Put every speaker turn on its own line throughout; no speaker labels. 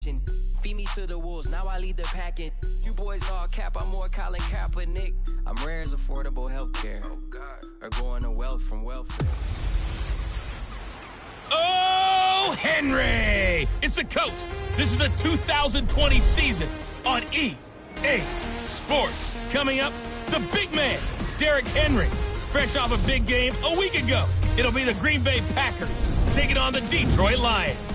Feed me to the wolves, now I lead the packing. You boys all cap, I'm more Colin Kaepernick. I'm rare as affordable healthcare. Or going to wealth from welfare.
Oh, Henry! It's the coach. This is the 2020 season on EA Sports. Coming up, the big man, Derrick Henry. Fresh off a big game a week ago. It'll be the Green Bay Packers taking on the Detroit Lions.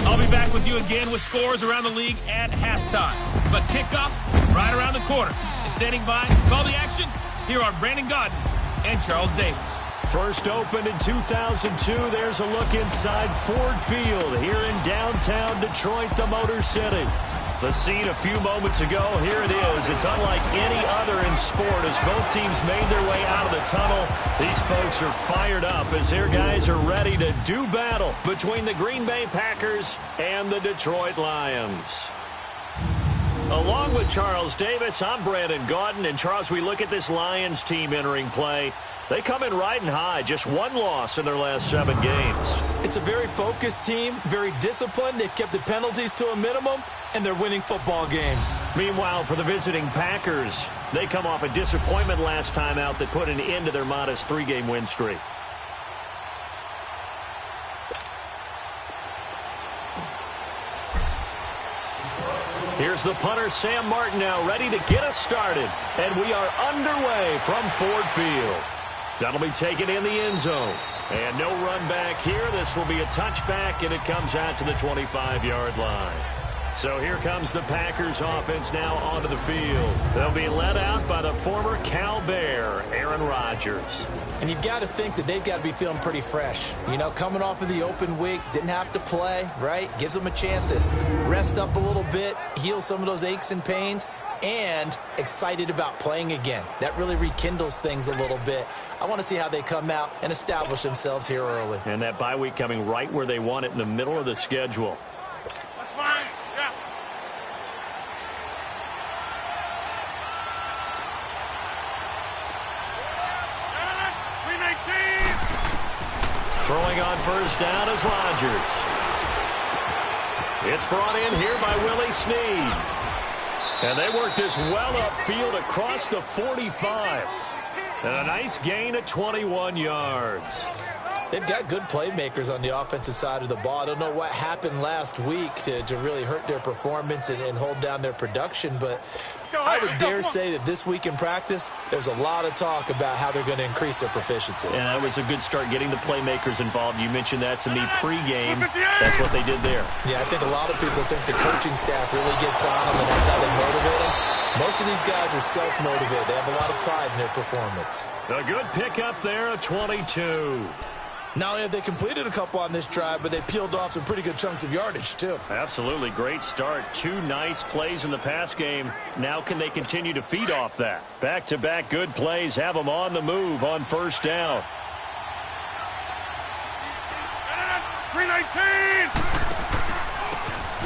I'll be back with you again with scores around the league at halftime. But kickoff right around the corner. And standing by to call the action, here are Brandon Gaudin and Charles Davis.
First opened in 2002, there's a look inside Ford Field here in downtown Detroit, the Motor City. The scene a few moments ago, here it is. It's unlike any other in sport as both teams made their way out of the tunnel. These folks are fired up as their guys are ready to do battle between the Green Bay Packers and the Detroit Lions. Along with Charles Davis, I'm Brandon Gaudin. And Charles, we look at this Lions team entering play. They come in riding high, just one loss in their last 7 games.
It's a very focused team, very disciplined. They've kept the penalties to a minimum, and they're winning football games.
Meanwhile, for the visiting Packers, they come off a disappointment last time out that put an end to their modest 3-game win streak. Here's the punter, Sam Martin, now ready to get us started. And we are underway from Ford Field. That'll be taken in the end zone. And no run back here. This will be a touchback, and it comes out to the 25-yard line. So here comes the Packers offense now onto the field. They'll be led out by the former Cal Bear, Aaron Rodgers.
And you've got to think that they've got to be feeling pretty fresh. You know, coming off of the open week, didn't have to play, right? Gives them a chance to rest up a little bit, heal some of those aches and pains, and excited about playing again. That really rekindles things a little bit. I want to see how they come out and establish themselves here early.
And that bye week coming right where they want it in the middle of the schedule.
That's fine. Yeah.
Throwing on first down is Rodgers. It's brought in here by Willie Snead. And they work this well upfield across the 45. And a nice gain at 21 yards.
They've got good playmakers on the offensive side of the ball. I don't know what happened last week to really hurt their performance and hold down their production, but I would dare say that this week in practice, there's a lot of talk about how they're going to increase their proficiency.
And that was a good start getting the playmakers involved. You mentioned that to me pregame. That's what they did there.
Yeah, I think a lot of people think the coaching staff really gets on them, and that's how they motivate them. Most of these guys are self-motivated. They have a lot of pride in their performance.
A good pickup there at 22.
Not only have they completed a couple on this drive, but they peeled off some pretty good chunks of yardage, too.
Absolutely. Great start. 2 nice plays in the pass game. Now can they continue to feed off that? Back-to-back good plays have them on the move on first down.
319!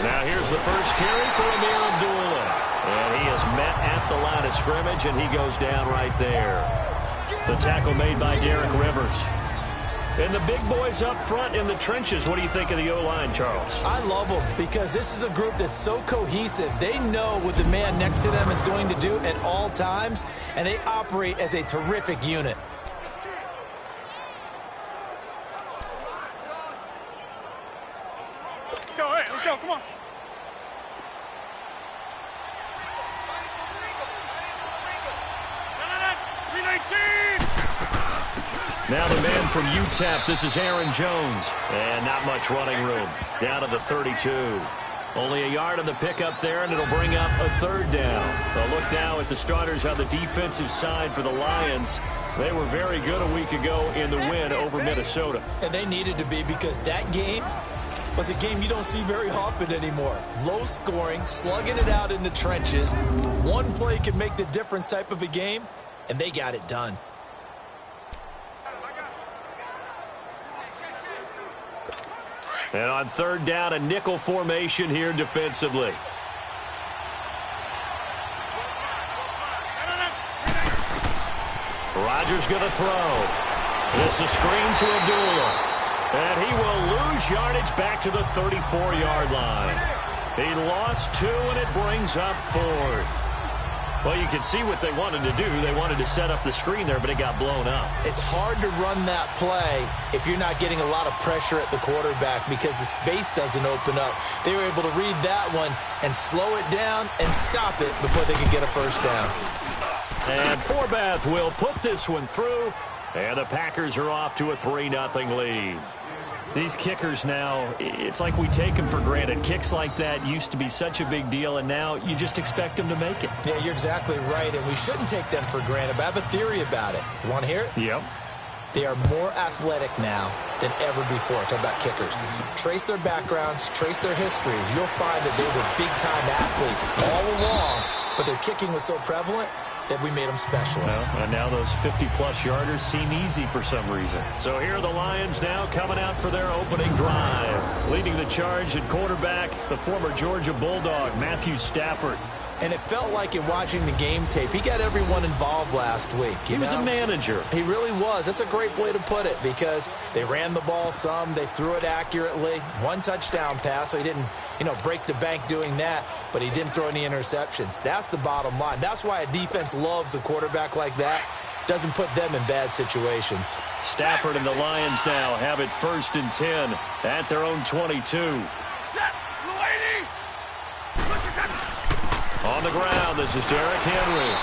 Now here's the first carry for Amir Abdullah. And he is met at the line of scrimmage, and he goes down right there. The tackle made by Derek Rivers. And the big boys up front in the trenches. What do you think of the O-line, Charles?
I love them because this is a group that's so cohesive. They know what the man next to them is going to do at all times, and they operate as a terrific unit.
Let's go, hey, let's go, come on.
Now the man from UTEP, this is Aaron Jones. And not much running room. Down to the 32. Only a yard on the pickup there, and it'll bring up a third down. A look now at the starters on the defensive side for the Lions. They were very good a week ago in the win over Minnesota.
And they needed to be because that game was a game you don't see very often anymore. Low scoring, slugging it out in the trenches. One play can make the difference type of a game, and they got it done.
And on third down, a nickel formation here defensively. Rodgers going to throw. This is a screen to Abdullah. And he will lose yardage back to the 34-yard line. He lost 2, and it brings up 4th. Well, you can see what they wanted to do. They wanted to set up the screen there, but it got blown up.
It's hard to run that play if you're not getting a lot of pressure at the quarterback because the space doesn't open up. They were able to read that one and slow it down and stop it before they could get a first down.
And Forbath will put this one through, and the Packers are off to a 3-0 lead. These kickers now, it's like we take them for granted. Kicks like that used to be such a big deal, and now you just expect them to make it.
Yeah, you're exactly right, and we shouldn't take them for granted, but I have a theory about it. You want to hear it?
Yep.
They are more athletic now than ever before. Talk about kickers. Trace their backgrounds, trace their histories. You'll find that they were big-time athletes all along, but their kicking was so prevalent that we made them specialists.
Well, and now those 50-plus yarders seem easy for some reason. So here are the Lions now coming out for their opening drive. Leading the charge at quarterback, the former Georgia Bulldog, Matthew Stafford.
And it felt like in watching the game tape, he got everyone involved last week.
He was a manager.
He really was. That's a great way to put it because they ran the ball some. They threw it accurately. 1 touchdown pass, so he didn't, break the bank doing that, but he didn't throw any interceptions. That's the bottom line. That's why a defense loves a quarterback like that. Doesn't put them in bad situations.
Stafford and the Lions now have it 1st and 10 at their own 22. On the ground, this is Derrick Henry.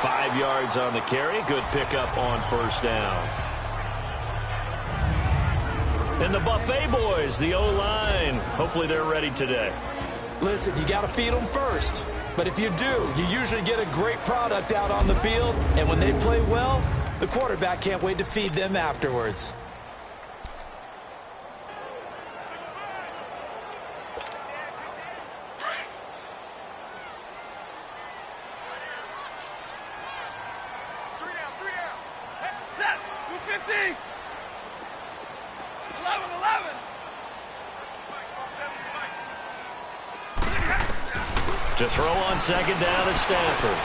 5 yards on the carry. Good pickup on 1st down. And the Buffet boys, the O-line. Hopefully they're ready today.
Listen, you got to feed them first. But if you do, you usually get a great product out on the field. And when they play well, the quarterback can't wait to feed them afterwards.
To throw on 2nd down is Stafford.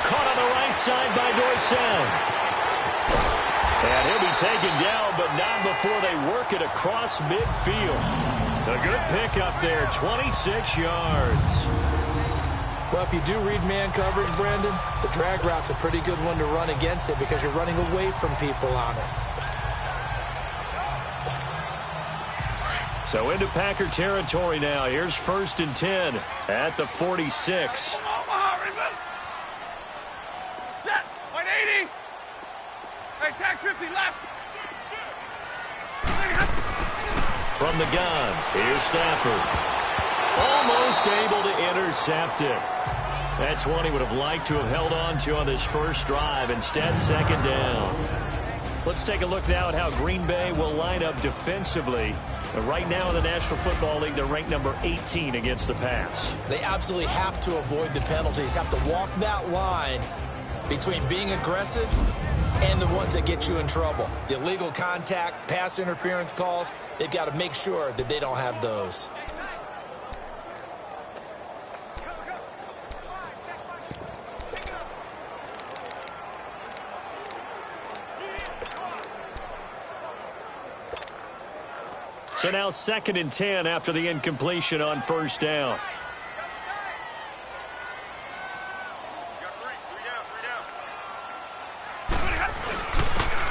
Caught on the right side by Dorsett. And he'll be taken down, but not before they work it across midfield. A good pickup there, 26 yards.
Well, if you do read man coverage, Brandon, the drag route's a pretty good one to run against it because you're running away from people on it.
So into Packer territory now. Here's 1st and 10 at the 46.
Set. 180. Hey, tag 50 left.
From the gun, here's Stafford. Almost able to intercept it. That's one he would have liked to have held on to on this first drive. Instead, 2nd down. Let's take a look now at how Green Bay will line up defensively. Right now in the National Football League, they're ranked number 18 against the pass.
They absolutely have to avoid the penalties, have to walk that line between being aggressive and the ones that get you in trouble. The illegal contact, pass interference calls, they've got to make sure that they don't have those.
So now 2nd and 10 after the incompletion on 1st down.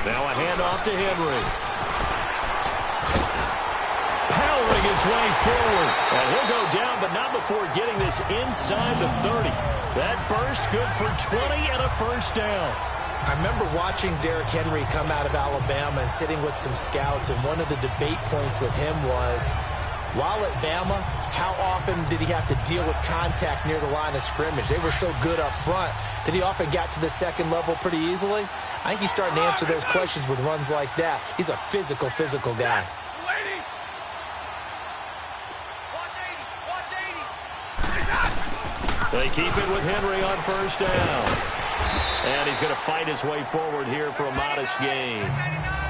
Now a handoff to Henry. Powering his way forward. And he'll go down, but not before getting this inside the 30. That burst good for 20 and a 1st down.
I remember watching Derrick Henry come out of Alabama and sitting with some scouts, and one of the debate points with him was, while at Bama, how often did he have to deal with contact near the line of scrimmage? They were so good up front that he often got to the 2nd level pretty easily. I think he's starting to answer those questions with runs like that. He's a physical guy.
They keep it with Henry on 1st down. And he's going to fight his way forward here for a modest gain.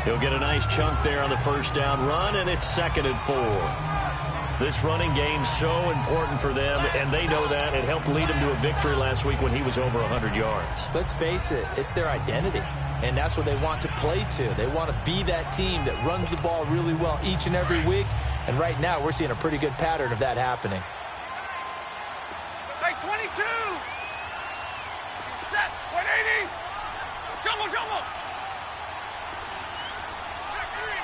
He'll get a nice chunk there on the 1st down run, and it's 2nd and 4. This running game's so important for them, and they know that. It helped lead them to a victory last week when he was over 100 yards.
Let's face it, it's their identity. and that's what they want to play to. They want to be that team that runs the ball really well each and every week, and right now we're seeing a pretty good pattern of that happening.
Hey, 22! Set, 180! Jumbo, jumbo! Check three.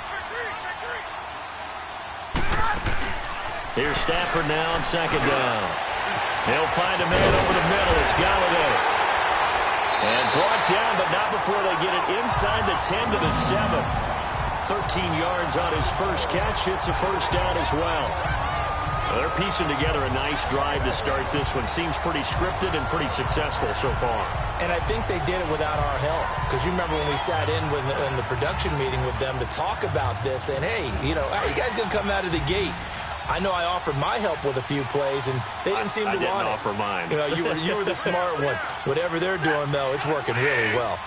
Here's Stafford now on second down. He'll find a man over the middle. It's Galladay. And brought down, but not before they get it inside the 10 to the 7. 13 yards on his first catch. It's a first down as well. They're piecing together a nice drive to start this one. Seems pretty scripted and pretty successful so far.
And I think they did it without our help. Because you remember when we sat in the production meeting with them to talk about this, and hey, you know, how you guys going to come out of the gate? I know I offered my help with a few plays, and they didn't seem to want it.
I didn't offer mine.
You know, you were the smart one. Whatever they're doing, though, it's working really well.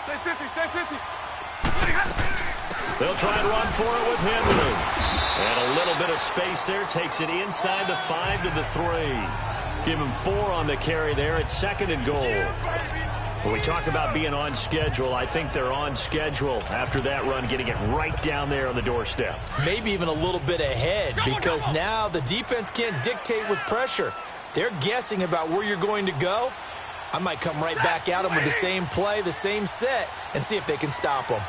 Stay 50.
They'll try and run for it with Henry. And a little bit of space there. Takes it inside the 5 to the 3. Give him 4 on the carry there at 2nd and goal. When we talk about being on schedule, I think they're on schedule after that run, getting it right down there on the doorstep.
Maybe even a little bit ahead, because now the defense can't dictate with pressure. They're guessing about where you're going to go. I might come right back at them with the same play, the same set, and see if they can stop them.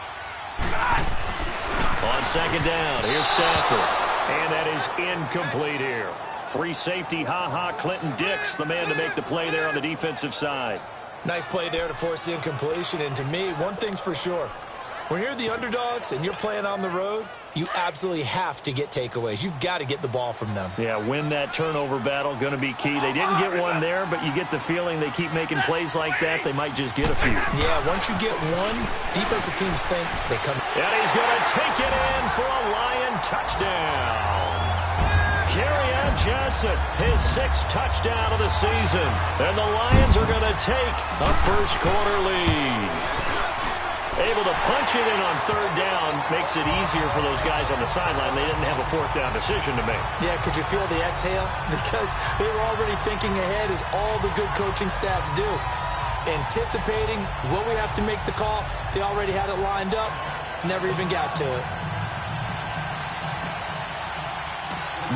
On second down, here's Stafford. And that is incomplete here. Free safety, Clinton Dix, the man to make the play there on the defensive side.
Nice play there to force the incompletion. And to me, one thing's for sure. When you're the underdogs and you're playing on the road, you absolutely have to get takeaways. You've got to get the ball from them.
Yeah, win that turnover battle, going to be key. They didn't get one there, but you get the feeling they keep making plays like that, they might just get a few.
Yeah, once you get one, defensive teams think they come.
And he's going to take it in for a Lion touchdown. Kerryon Johnson, his 6th touchdown of the season. And the Lions are going to take a first-quarter lead. Able to punch it in on 3rd down makes it easier for those guys on the sideline. They didn't have a 4th down decision to make.
Yeah, could you feel the exhale? Because they were already thinking ahead, as all the good coaching staffs do. Anticipating what we have to make the call. They already had it lined up. Never even got to it.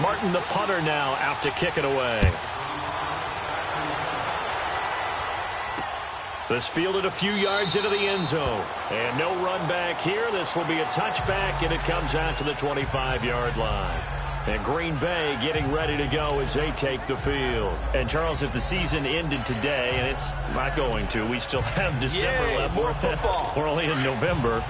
Martin, the punter, now out to kick it away. This fielded a few yards into the end zone. And no run back here. This will be a touchback, and it comes out to the 25-yard line. And Green Bay getting ready to go as they take the field. And, Charles, if the season ended today, and it's not going to, we still have December left.
More football.
We're only in November.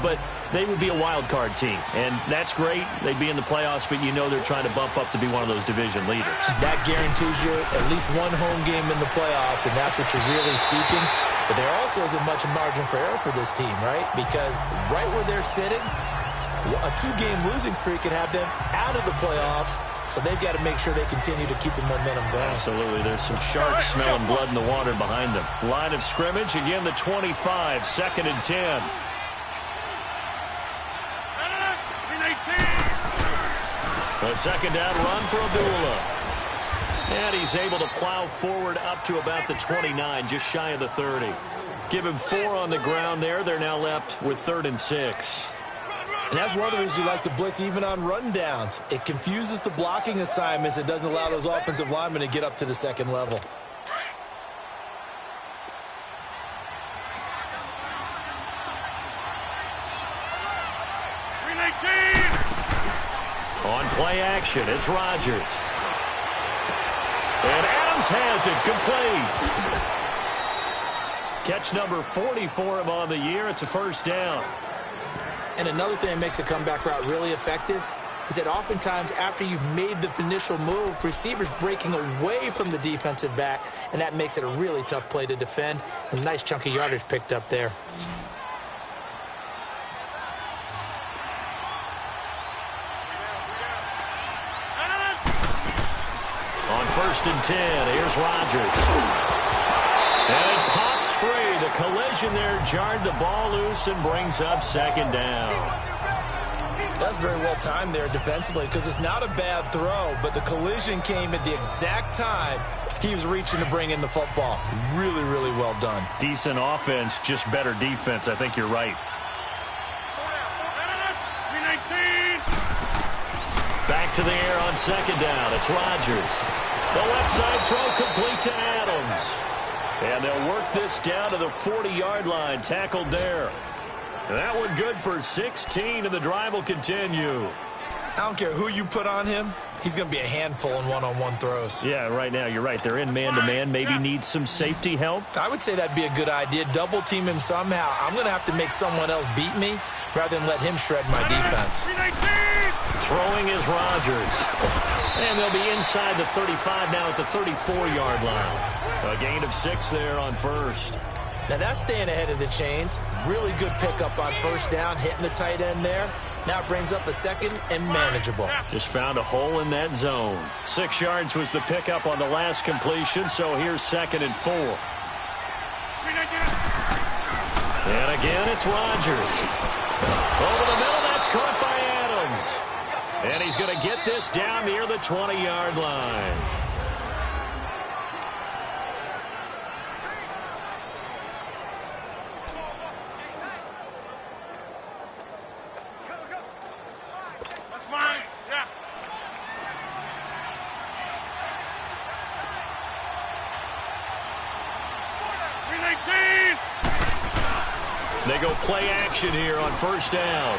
But they would be a wild card team. And that's great. They'd be in the playoffs, but you know they're trying to bump up to be one of those division leaders.
That guarantees you at least one home game in the playoffs, and that's what you're really seeking. But there also isn't much margin for error for this team, right? Because right where they're sitting, a 2-game losing streak could have them out of the playoffs, so they've got to make sure they continue to keep the momentum going.
Absolutely. There's some sharks smelling blood in the water behind them. Line of scrimmage, again the 25, 2nd and 10. A 2nd down run for Abdullah. And he's able to plow forward up to about the 29, just shy of the 30. Give him 4 on the ground there. They're now left with 3rd and 6.
And that's one of the reasons you like to blitz even on rundowns. It confuses the blocking assignments. It doesn't allow those offensive linemen to get up to the 2nd level.
On play action, it's Rodgers. And Adams has it complete. Catch number 40 for him on the year. It's a first down.
And another thing that makes a comeback route really effective is that oftentimes after you've made the initial move, receivers breaking away from the defensive back, and that makes it a really tough play to defend. A nice chunk of yardage picked up there.
On 1st and 10, here's Rodgers. And it pops free. The collision there jarred the ball loose and brings up 2nd down.
That's very well timed there defensively, because it's not a bad throw, but the collision came at the exact time he was reaching to bring in the football. Really, really well done.
Decent offense, just better defense. I think you're right. Back to the air on second down. It's Rodgers. The left side throw complete to Adams. And they'll work this down to the 40-yard line. Tackled there. That one good for 16, and the drive will continue.
I don't care who you put on him. He's going to be a handful in one-on-one throws.
Yeah, right now, you're right. They're in man-to-man. Maybe need some safety help.
I would say that'd be a good idea. Double team him somehow. I'm going to have to make someone else beat me rather than let him shred my defense.
Throwing is Rodgers. And they'll be inside the 35 now at the 34-yard line. A gain of 6 there on first.
Now that's staying ahead of the chains. Really good pickup on first down, hitting the tight end there. Now it brings up a second and manageable.
Just found a hole in that zone. 6 yards was the pickup on the last completion, so here's 2nd and 4. And again, it's Rodgers. Over the middle, that's caught by Adams. And he's going to get this down near the 20-yard line. They go play action here on first down.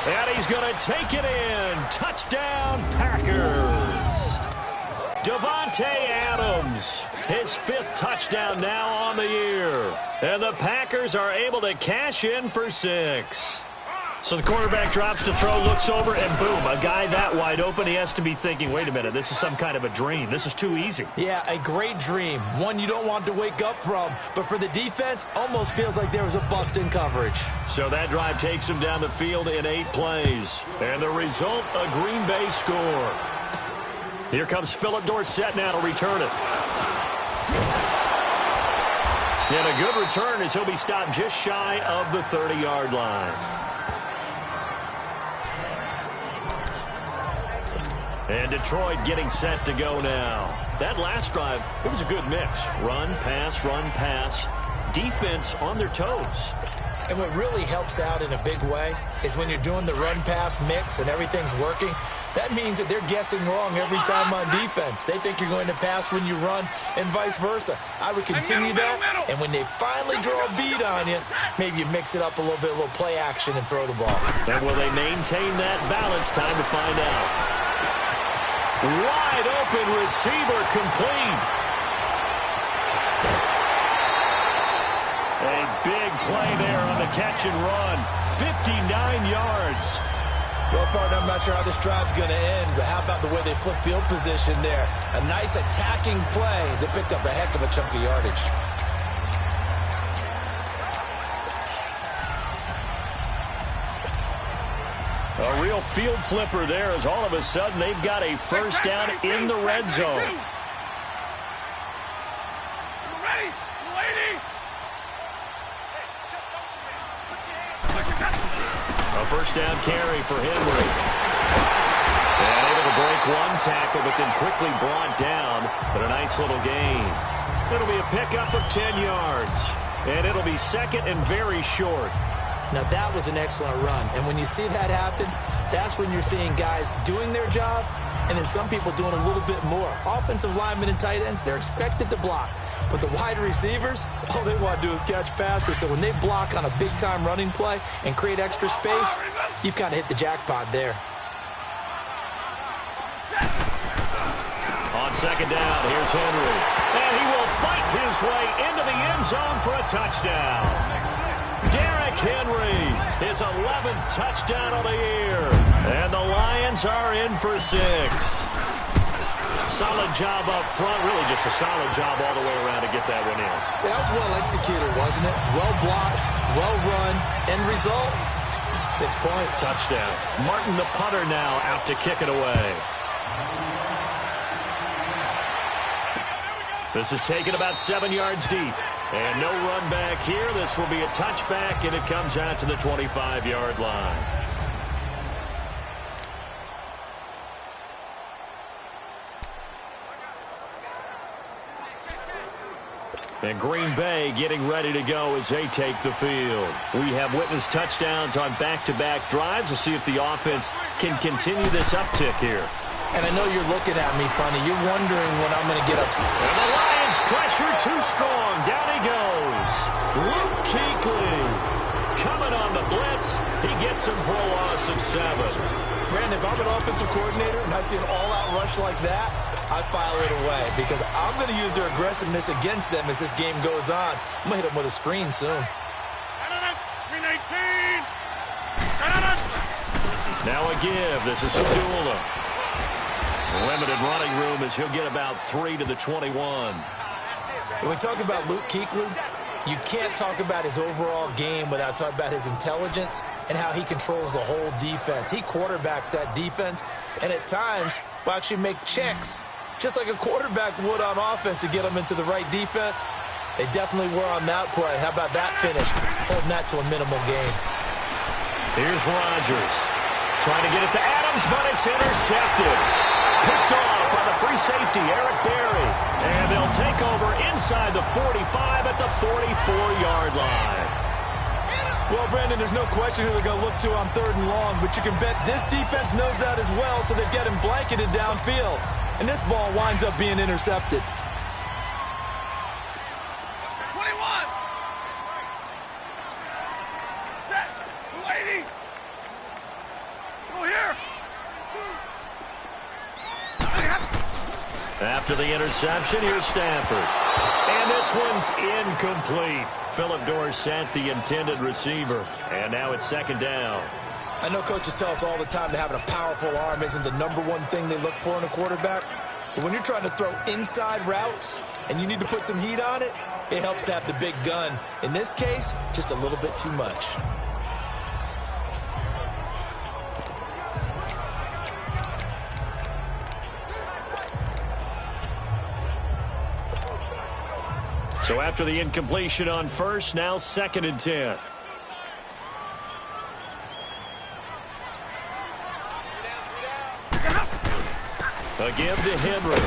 And he's going to take it in. Touchdown, Packers. Davante Adams, his 5th touchdown now on the year. And the Packers are able to cash in for 6. So the quarterback drops to throw, looks over, and boom, a guy that wide open, he has to be thinking, wait a minute, this is some kind of a dream. This is too easy.
Yeah, a great dream. One you don't want to wake up from. But for the defense, almost feels like there was a bust in coverage.
So that drive takes him down the field in 8 plays. And the result, a Green Bay score. Here comes Philip Dorsett now to return it. And a good return as he'll be stopped just shy of the 30-yard line. And Detroit getting set to go now. That last drive, it was a good mix. Run, pass, defense on their toes.
And what really helps out in a big way is when you're doing the run-pass mix and everything's working, that means that they're guessing wrong every time on defense. They think you're going to pass when you run and vice versa. I would continue that, and when they finally draw a bead on you, maybe you mix it up a little bit, a little play action and throw the ball.
And will they maintain that balance? Time to find out. Wide open receiver complete. A big play there on the catch and run. 59 yards.
Well, partner, I'm not sure how this drive's going to end, but how about the way they flip field position there? A nice attacking play that picked up a heck of a chunk of yardage.
A real field flipper there as all of a sudden they've got a first down in the red zone. A first down carry for Henry. And able to break one tackle, but then quickly brought down. But a nice little gain. It'll be a pickup of 10 yards. And it'll be second and very short.
Now, that was an excellent run. And when you see that happen, that's when you're seeing guys doing their job and then some people doing a little bit more. Offensive linemen and tight ends, they're expected to block. But the wide receivers, all they want to do is catch passes. So when they block on a big-time running play and create extra space, you've kind of hit the jackpot there.
On second down, here's Henry. And he will fight his way into the end zone for a touchdown. Derrick Henry, his 11th touchdown of the year. And the Lions are in for 6. Solid job up front, really just a solid job all the way around to get that one in.
That was well executed, wasn't it? Well blocked, well run, end result, 6 points.
Touchdown. Martin the punter now out to kick it away. This is taken about 7 yards deep. And no run back here. This will be a touchback, and it comes out to the 25-yard line. And Green Bay getting ready to go as they take the field. We have witnessed touchdowns on back-to-back drives. We'll see if the offense can continue this uptick here.
And I know you're looking at me funny. You're wondering when I'm going to get upset.
And the Lions pressure too strong. Down he goes. Luke Kuechly coming on the blitz. He gets him for a loss of 7.
Brandon, if I'm an offensive coordinator and I see an all-out rush like that, I file it away because I'm going to use their aggressiveness against them as this game goes on. I'm going to hit them with a screen soon.
Now a give. This is Abdullah. Limited running room as he'll get about 3 to the 21.
When we talk about Luke Kuechly, you can't talk about his overall game without talking about his intelligence and how he controls the whole defense. He quarterbacks that defense, and at times will actually make checks, just like a quarterback would on offense to get them into the right defense. They definitely were on that play. How about that finish? Holding that to a minimal gain.
Here's Rodgers. Trying to get it to Adams, but it's intercepted. Picked off by the free safety, Eric Berry. And they'll take over inside the 45 at the 44-yard line.
Well, Brandon, there's no question who they're going to look to on 3rd and long, but you can bet this defense knows that as well, so they've got him blanketed downfield. And this ball winds up being intercepted.
21. Set. 280. Go here.
After the interception, here's Stafford. And this one's incomplete. Philip Dorsett, the intended receiver. And now it's 2nd down.
I know coaches tell us all the time that having a powerful arm isn't the #1 thing they look for in a quarterback. But when you're trying to throw inside routes and you need to put some heat on it, it helps to have the big gun. In this case, just a little bit too much.
So after the incompletion on first, now 2nd and 10. A give to Henry.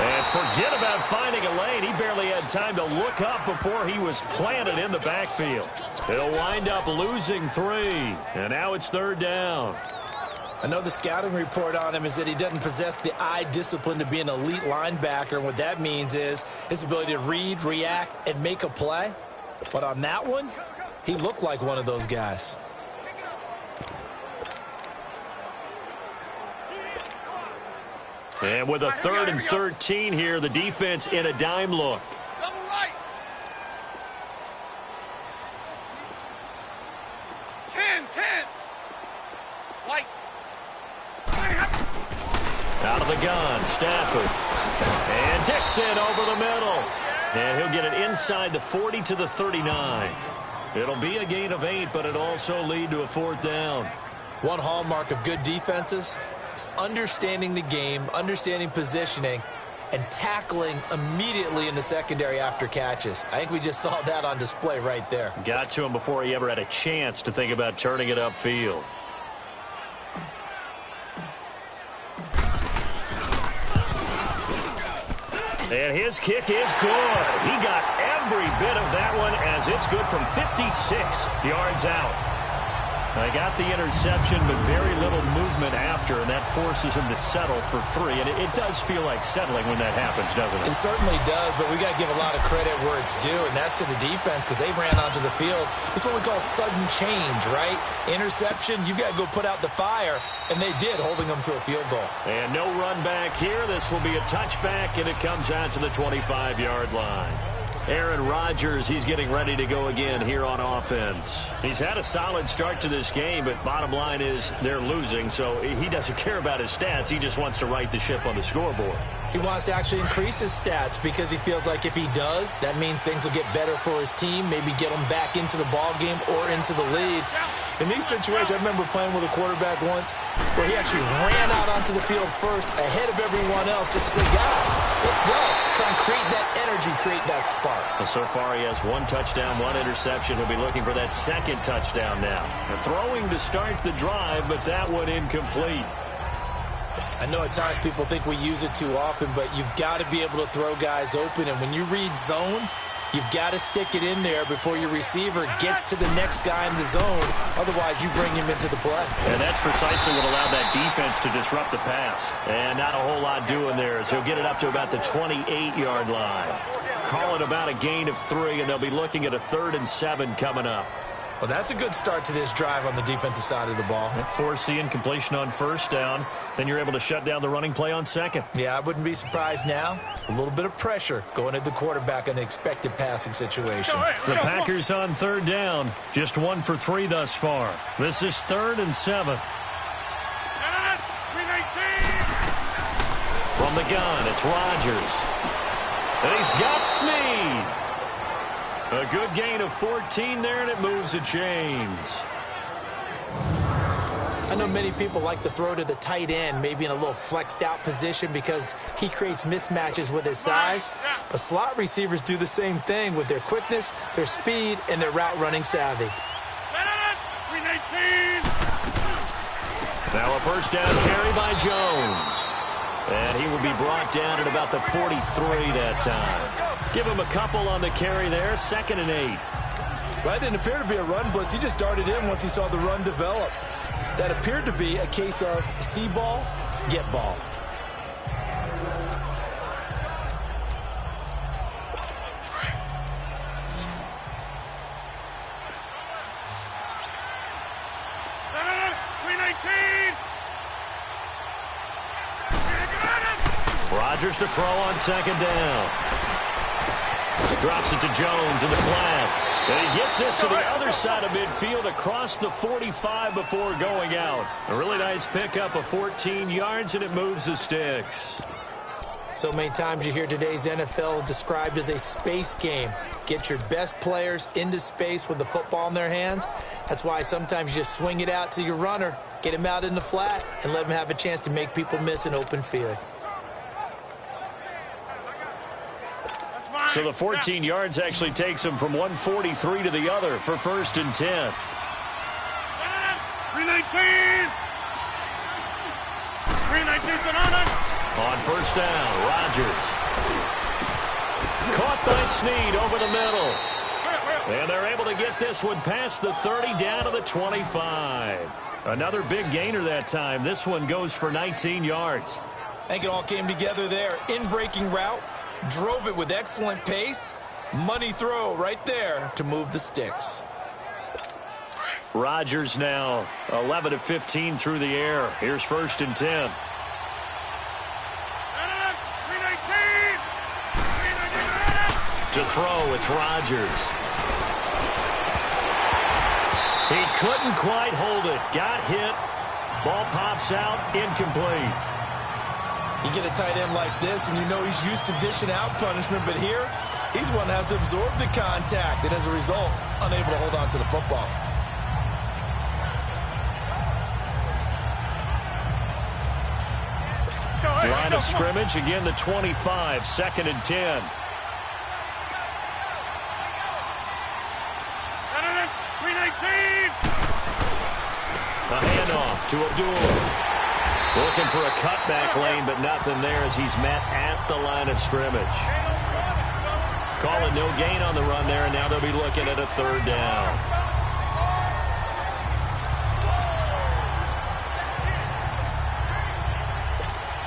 And forget about finding a lane. He barely had time to look up before he was planted in the backfield. He'll wind up losing 3. And now it's 3rd down.
I know the scouting report on him is that he doesn't possess the eye discipline to be an elite linebacker. And what that means is his ability to read, react, and make a play. But on that one, he looked like one of those guys.
And with a 3rd and 13 here, the defense in a dime look.
Double right. 10. White.
Out of the gun, Stafford. And Dixon over the middle. And he'll get it inside the 40 to the 39. It'll be a gain of 8, but it'll also lead to a 4th down.
One hallmark of good defenses is understanding the game, understanding positioning, and tackling immediately in the secondary after catches. I think we just saw that on display right there.
Got to him before he ever had a chance to think about turning it upfield. And his kick is good. He got every bit of that one as it's good from 56 yards out. I got the interception, but very little movement after, and that forces him to settle for 3. And it does feel like settling when that happens, doesn't it?
It certainly does, but we got to give a lot of credit where it's due, and that's to the defense because they ran onto the field. It's what we call sudden change, right? Interception, you've got to go put out the fire, and they did, holding them to a field goal.
And no run back here. This will be a touchback, and it comes out to the 25-yard line. Aaron Rodgers, he's getting ready to go again here on offense. He's had a solid start to this game, but bottom line is they're losing, so he doesn't care about his stats. He just wants to right the ship on the scoreboard.
He wants to actually increase his stats because he feels like if he does, that means things will get better for his team, maybe get him back into the ball game or into the lead. In these situations, I remember playing with a quarterback once where he actually ran out onto the field first ahead of everyone else just to say, guys, let's go. Try and create that energy, create that spark.
Well, so far he has 1 touchdown, 1 interception. He'll be looking for that 2nd touchdown now. Throwing to start the drive, but that one incomplete.
I know at times people think we use it too often, but you've got to be able to throw guys open. And when you read zone, You've got to stick it in there before your receiver gets to the next guy in the zone. Otherwise, you bring him into the play.
And that's precisely what allowed that defense to disrupt the pass. And not a whole lot doing there as he'll get it up to about the 28-yard line. Call it about a gain of 3, and they'll be looking at a 3rd and 7 coming up.
Well, that's a good start to this drive on the defensive side of the ball.
Force the incompletion on 1st down. Then you're able to shut down the running play on 2nd.
Yeah, I wouldn't be surprised now. A little bit of pressure going at the quarterback in an expected passing situation.
The Packers on 3rd down. Just 1 for 3 thus far. This is 3rd and 7. From the gun, it's Rodgers. And he's got Snead. A good gain of 14 there, and it moves the chains.
I know many people like to throw to the tight end, maybe in a little flexed out position because he creates mismatches with his size. But slot receivers do the same thing with their quickness, their speed, and their route running savvy.
Now a 1st down carry by Jones. And he will be brought down at about the 43 that time. Give him a couple on the carry there, 2nd and 8.
Well, that didn't appear to be a run blitz. He just darted in once he saw the run develop. That appeared to be a case of see ball, get ball.
Rodgers to throw on 2nd down. Drops it to Jones in the flat. And he gets this to the other side of midfield across the 45 before going out. A really nice pickup of 14 yards, and it moves the sticks.
So many times you hear today's NFL described as a space game. Get your best players into space with the football in their hands. That's why sometimes you just swing it out to your runner, get him out in the flat, and let him have a chance to make people miss an open field.
So the 14 yards actually takes him from 143 to the other for 1st and 10.
319.
On 1st down, Rodgers. Caught by Snead over the middle. And they're able to get this one past the 30 down to the 25. Another big gainer that time. This one goes for 19 yards.
I think it all came together there. In-breaking route. Drove it with excellent pace. Money throw right there to move the sticks.
Rodgers now 11 of 15 through the air. Here's 1st and 10. To throw, it's Rodgers. He couldn't quite hold it. Got hit. Ball pops out. Incomplete.
You get a tight end like this, and you know he's used to dishing out punishment, but here, he's one that has to absorb the contact, and as a result, unable to hold on to the football.
Line of scrimmage, again the 25, 2nd and 10. A handoff to Abdullah. Looking for a cutback lane, but nothing there as he's met at the line of scrimmage. Calling no gain on the run there, and now they'll be looking at a 3rd down.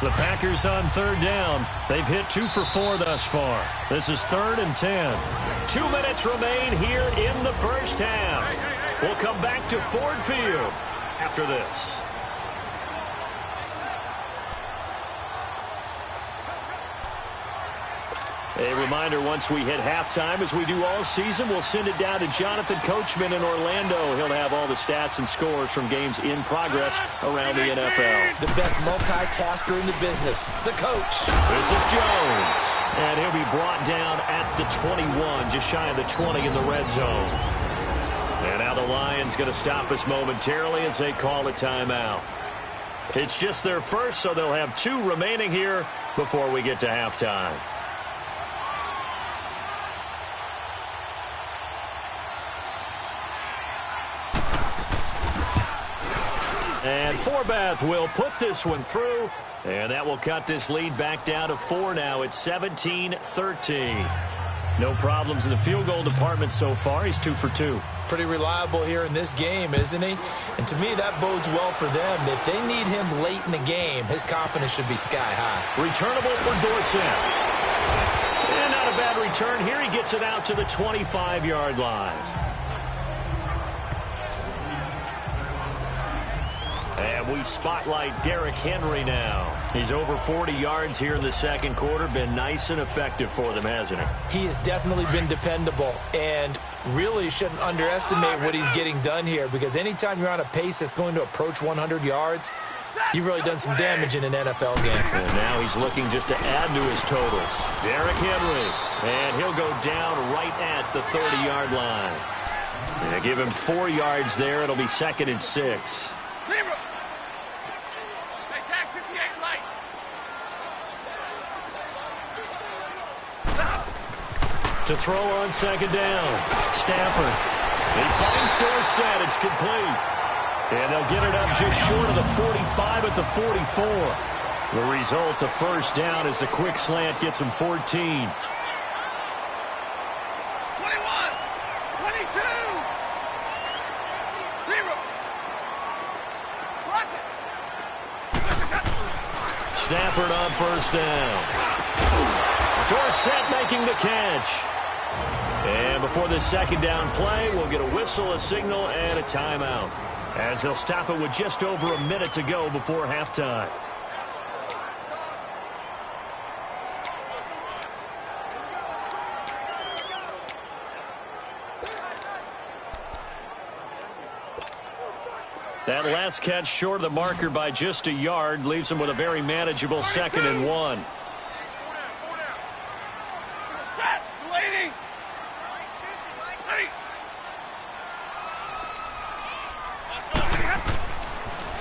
The Packers on 3rd down. They've hit 2 for 4 thus far. This is 3rd and 10. 2 minutes remain here in the 1st half. We'll come back to Ford Field after this. A reminder, once we hit halftime, as we do all season, we'll send it down to Jonathan Coachman in Orlando. He'll have all the stats and scores from games in progress around the NFL.
The best multitasker in the business, the coach.
This is Jones. And he'll be brought down at the 21, just shy of the 20 in the red zone. And now the Lions going to stop us momentarily as they call a timeout. It's just their first, so they'll have 2 remaining here before we get to halftime. And Forbath will put this one through, and that will cut this lead back down to 4 now. It's 17-13. No problems in the field goal department so far. He's 2 for 2.
Pretty reliable here in this game, isn't he? And to me, that bodes well for them. If they need him late in the game, his confidence should be sky high.
Returnable for Dorsett. And not a bad return here. He gets it out to the 25-yard line. And we spotlight Derrick Henry now. He's over 40 yards here in the second quarter. Been nice and effective for them, hasn't he?
He has definitely been dependable, and really shouldn't underestimate what he's getting done here, because anytime you're on a pace that's going to approach 100 yards, you've really done some damage in an NFL game.
And now he's looking just to add to his totals. Derrick Henry, and he'll go down right at the 30-yard line. And give him 4 yards there. It'll be 2nd and 6. To throw on 2nd down. Stafford. He finds Dorsett. It's complete. And they'll get it up just short of the 45 at the 44. The result, a first down, as the quick slant gets him 14.
21, 22, 0.
Stafford on first down. Dorsett making the catch. And before this second down play, we'll get a whistle, a signal, and a timeout, as they'll stop it with just over a minute to go before halftime. That last catch short of the marker by just a yard leaves him with a very manageable 2nd and 1.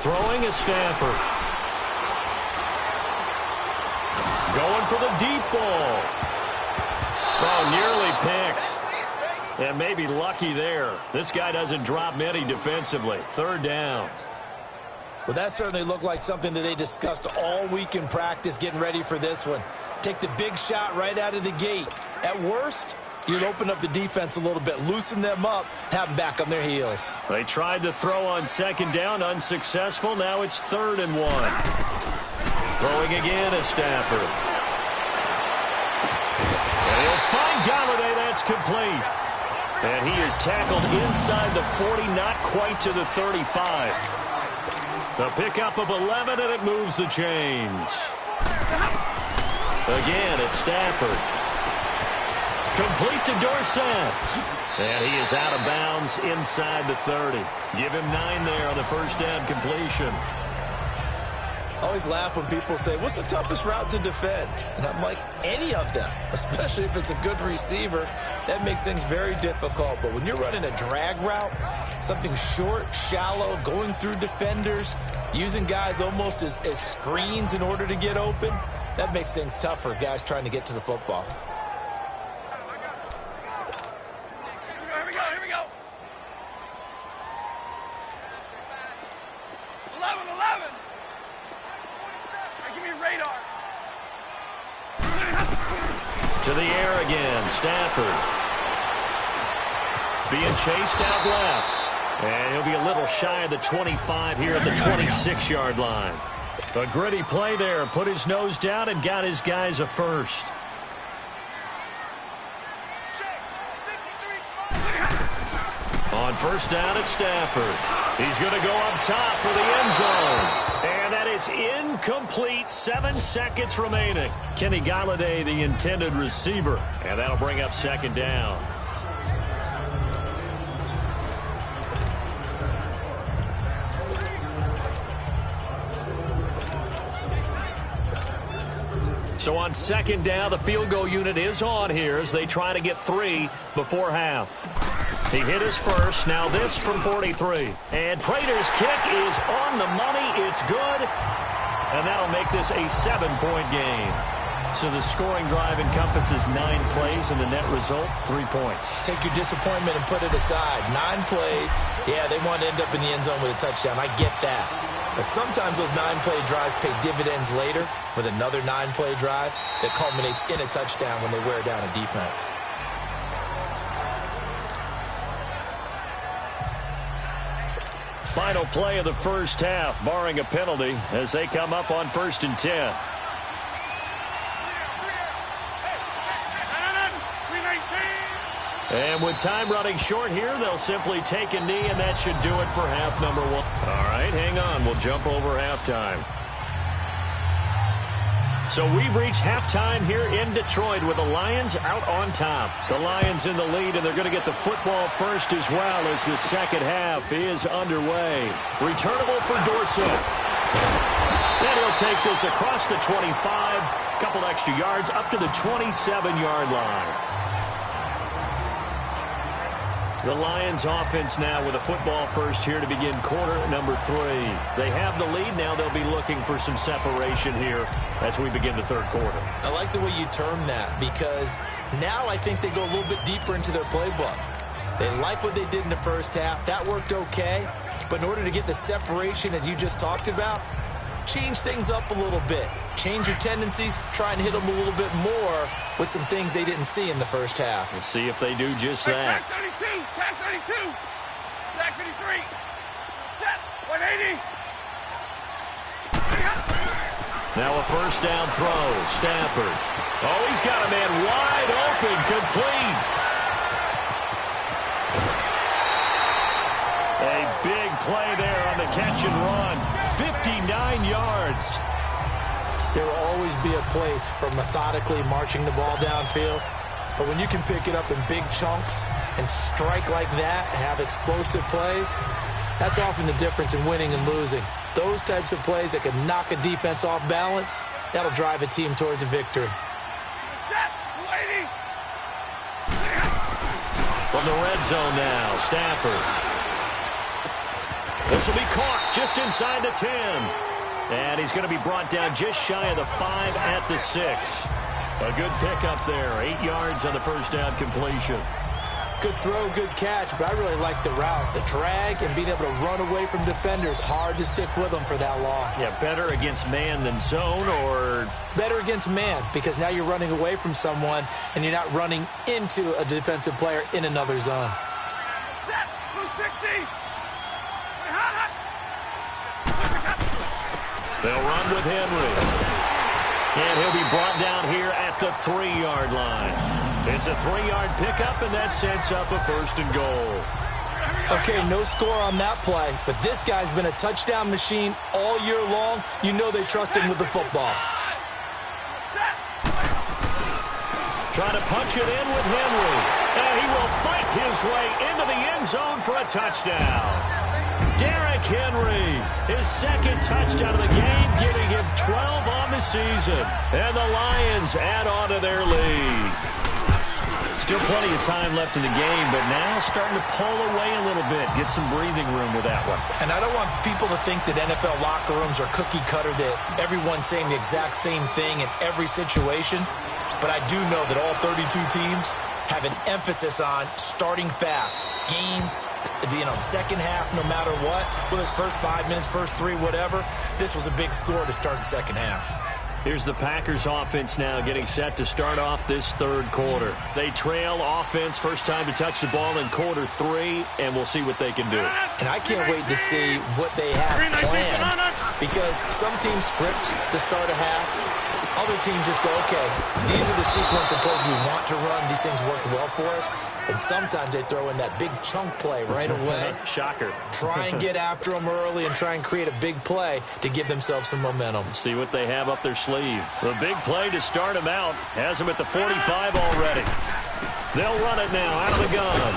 Throwing is Stafford. Going for the deep ball. Oh, nearly picked. And maybe lucky there. This guy doesn't drop many defensively. 3rd down.
Well, that certainly looked like something that they discussed all week in practice getting ready for this one. Take the big shot right out of the gate. At worst, you'd open up the defense a little bit, loosen them up, have them back on their heels.
They tried to throw on 2nd down, unsuccessful. Now it's 3rd and 1. Throwing again is Stafford. And he'll find Galladay. That's complete. And he is tackled inside the 40, not quite to the 35. The pickup of 11, and it moves the chains. Again, it's Stafford. Complete to Dorsett. And he is out of bounds inside the 30. Give him 9 there on the first down completion.
I always laugh when people say, what's the toughest route to defend? And I'm like, any of them, especially if it's a good receiver. That makes things very difficult. But when you're running a drag route, something short, shallow, going through defenders, using guys almost as screens in order to get open, that makes things tough for guys trying to get to the football.
Here we go. 11. Give me radar.
To the air again, Stafford. Being chased out left. And he'll be a little shy of the 25 here at the 26-yard line. A gritty play there. Put his nose down and got his guys a first. On first down, it's Stafford. He's going to go up top for the end zone. And that is incomplete. 7 seconds remaining. Kenny Galladay, the intended receiver. And that'll bring up 2nd down. So on 2nd down, the field goal unit is on here as they try to get 3 before half. He hit his first. Now this from 43. And Prater's kick is on the money. It's good. And that'll make this a 7-point game. So the scoring drive encompasses 9 plays, and the net result, 3 points.
Take your disappointment and put it aside. 9 plays. Yeah, they want to end up in the end zone with a touchdown. I get that. But sometimes those 9-play drives pay dividends later with another 9-play drive that culminates in a touchdown when they wear down a defense.
final play of the first half, barring a penalty, as they come up on 1st and 10. And with time running short here, they'll simply take a knee, and that should do it for half number 1. All right, hang on. We'll jump over halftime. So we've reached halftime here in Detroit with the Lions out on top. The Lions in the lead, and they're going to get the football first as well as the second half is underway. Returnable for Dorsett. Then he'll take this across the 25, couple extra yards up to the 27-yard line. The Lions offense now with a football first here to begin quarter number 3. They have the lead. Now they'll be looking for some separation here as we begin the third quarter.
I like the way you term that, because now I think they go a little bit deeper into their playbook. They like what they did in the first half. That worked okay. But in order to get the separation that you just talked about, change things up a little bit. Change your tendencies. Try and hit them a little bit more with some things they didn't see in the first half.
We'll see if they do just that.
Tag 32, tag 32, tag 53, set, 180.
Now a first down throw. Stafford. Oh, he's got a man wide open, complete. A big play there on the catch and run. 59 yards.
There will always be a place for methodically marching the ball downfield. But when you can pick it up in big chunks and strike like that, have explosive plays, that's often the difference in winning and losing. Those types of plays that can knock a defense off balance, that'll drive a team towards a victory.
Set, 280.
From the red zone now, Stafford. This will be caught just inside the 10. And he's going to be brought down just shy of the 5 at the 6. A good pickup there. 8 yards on the first down completion.
Good throw, good catch, but I really like the route. The drag and being able to run away from defenders, hard to stick with them for that long.
Yeah, better against man than zone, or?
Better against man, because now you're running away from someone and you're not running into a defensive player in another zone.
Set, 260.
They'll run with Henry. And he'll be brought down here at the 3-yard line. It's a 3-yard pickup, and that sets up a first and goal.
Okay, no score on that play, but this guy's been a touchdown machine all year long. You know they trust him with the football.
Trying to punch it in with Henry. And he will fight his way into the end zone for a touchdown. Derrick Henry, his second touchdown of the game, giving him 12 on the season. And the Lions add on to their lead. Still plenty of time left in the game, but now starting to pull away a little bit, get some breathing room with that one.
And I don't want people to think that NFL locker rooms are cookie cutter, that everyone's saying the exact same thing in every situation. But I do know that all 32 teams have an emphasis on starting fast. Game, second half, no matter what. Whether it's first 5 minutes, first 3, whatever. This was a big score to start the second half.
Here's the Packers offense now getting set to start off this third quarter. They trail offense, first time to touch the ball in quarter 3, and we'll see what they can do.
And I can't wait to see what they have planned, because some teams script to start a half. Other teams just go, okay, these are the sequence of plays we want to run. These things worked well for us. And sometimes they throw in that big chunk play right away.
Shocker.
Try and get after them early and try and create a big play to give themselves some momentum.
See what they have up their sleeve. The big play to start them out has them at the 45 already. They'll run it now out of the gun.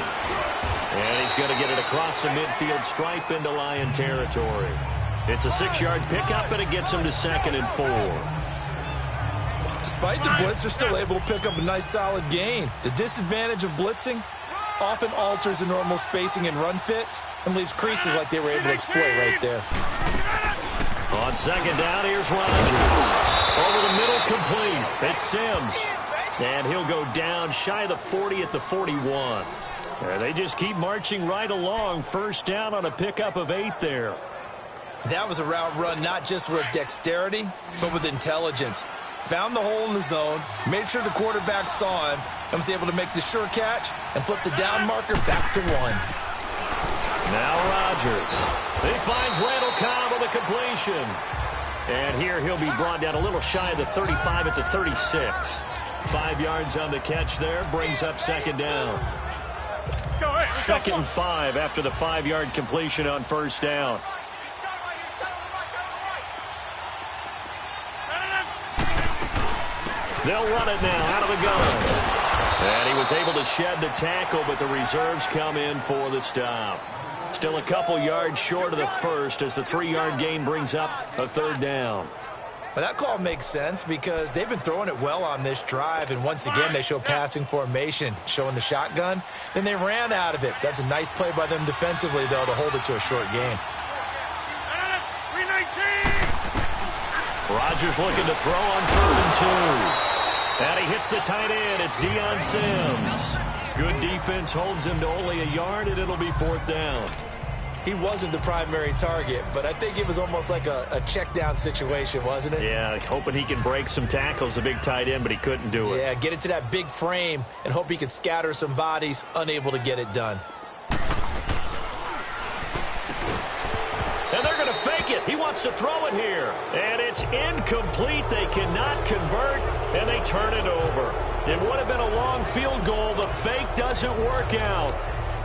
And he's going to get it across the midfield stripe into Lion territory. It's a 6-yard pickup, and it gets them to 2nd and 4.
Despite the blitz, they're still able to pick up a nice, solid gain. The disadvantage of blitzing often alters the normal spacing and run fits and leaves creases like they were able to exploit right there.
On second down, here's Rodgers. Over the middle, complete. It's Sims. And he'll go down shy of the 40 at the 41. They just keep marching right along. First down on a pickup of 8 there.
That was a route run not just with dexterity, but with intelligence. Found the hole in the zone, made sure the quarterback saw him, and was able to make the sure catch and flip the down marker back to 1.
Now Rodgers. He finds Randall Cobb with a completion. And here he'll be brought down a little shy of the 35 at the 36. 5 yards on the catch there. Brings up second down. 2nd and 5 after the 5-yard completion on first down. They'll run it now out of the gun. And he was able to shed the tackle, but the reserves come in for the stop. Still a couple yards short of the first as the 3-yard gain brings up a 3rd down.
But that call makes sense because they've been throwing it well on this drive, and once again they show passing formation, showing the shotgun. Then they ran out of it. That's a nice play by them defensively, though, to hold it to a short gain.
Rodgers looking to throw on 3rd and 2. And he hits the tight end. It's Deion Sims. Good defense holds him to only a yard, and it'll be 4th down.
He wasn't the primary target, but I think it was almost like a check down situation, wasn't it?
Yeah, hoping he can break some tackles, a big tight end, but he couldn't do it.
Yeah, get it to that big frame and hope he could scatter some bodies, unable to get it done.
And they're going to fake it. He wants to throw it here. And it's incomplete. They cannot convert, and they turn it over. It would have been a long field goal. The fake doesn't work out.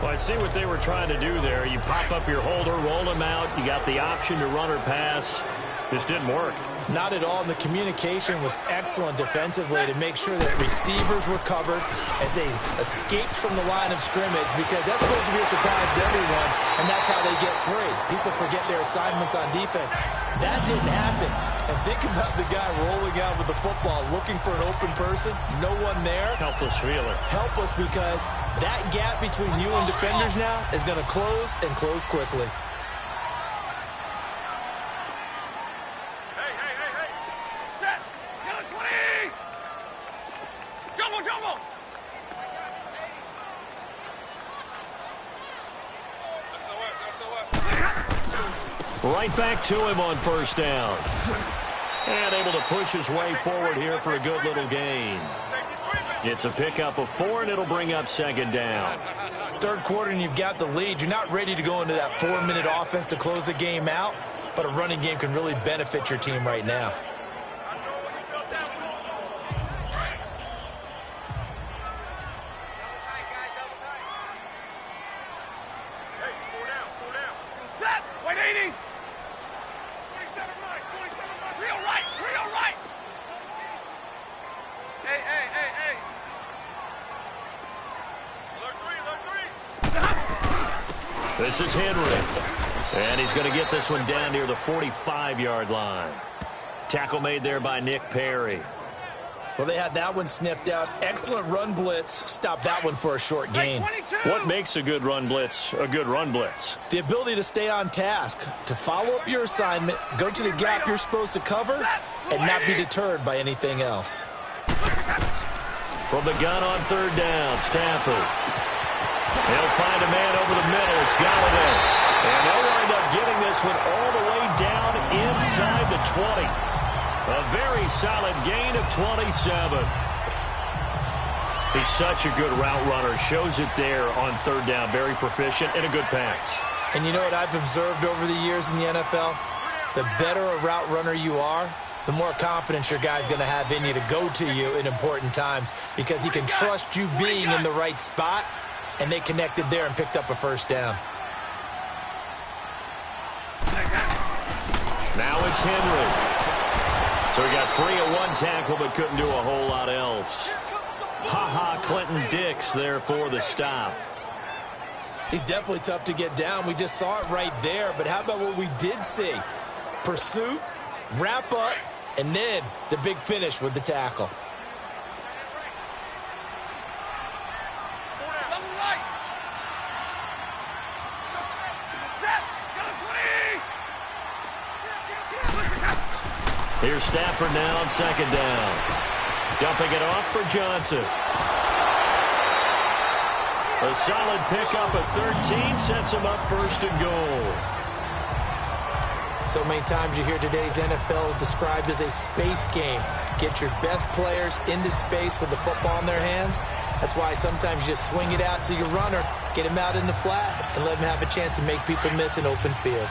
Well, I see what they were trying to do there. You pop up your holder, roll him out. You got the option to run or pass. This didn't work.
Not at all, and the communication was excellent defensively to make sure that receivers were covered as they escaped from the line of scrimmage, because that's supposed to be a surprise to everyone, and that's how they get free. People forget their assignments on defense. That didn't happen. And think about the guy rolling out with the football, looking for an open person, no one there.
Helpless feeling.
Helpless, because that gap between you and defenders now is going to close, and close quickly.
Right back to him on first down. And able to push his way forward here for a good little gain. It's a pickup of 4, and it'll bring up second down.
3rd quarter, and you've got the lead. You're not ready to go into that 4-minute offense to close the game out, but a running game can really benefit your team right now.
This is Henry. And he's going to get this one down near the 45-yard line. Tackle made there by Nick Perry.
Well, they had that one sniffed out. Excellent run blitz. Stop that one for a short gain.
What makes a good run blitz a good run blitz?
The ability to stay on task, to follow up your assignment, go to the gap you're supposed to cover, and not be deterred by anything else.
From the gun on 3rd down, Stafford. He'll find a man over the middle. It's Golladay. And they'll wind up getting this one all the way down inside the 20. A very solid gain of 27. He's such a good route runner. Shows it there on 3rd down. Very proficient and a good pass.
And you know what I've observed over the years in the NFL? The better a route runner you are, the more confidence your guy's going to have in you to go to you in important times, because he can trust you being in the right spot. And they connected there and picked up a first down.
Now it's Henry. So he got free of 1 tackle but couldn't do a whole lot else. Clinton Dix there for the stop.
He's definitely tough to get down. We just saw it right there. But how about what we did see? Pursuit, wrap up, and then the big finish with the tackle.
Here's Stafford now on 2nd down. Dumping it off for Johnson. A solid pickup at 13 sets him up 1st and goal.
So many times you hear today's NFL described as a space game. Get your best players into space with the football in their hands, That's why sometimes you just swing it out to your runner, get him out in the flat, and let him have a chance to make people miss an open field.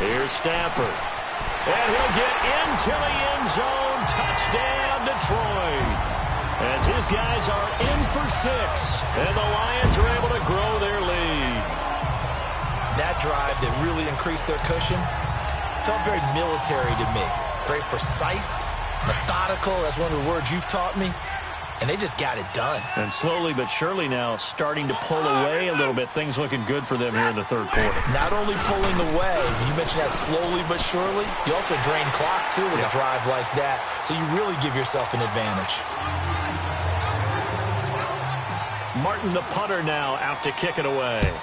Here's Stafford. And he'll get into the end zone. Touchdown, Detroit. As his guys are in for 6. And the Lions are able to grow their lead.
That drive that really increased their cushion felt very military to me. Very precise, methodical. That's one of the words you've taught me. And they just got it done.
And slowly but surely now starting to pull away a little bit. Things looking good for them here in the third quarter.
Not only pulling away, you mentioned that slowly but surely, you also drain clock, too, with a drive like that. So you really give yourself an advantage.
Martin, the punter, now out to kick it away.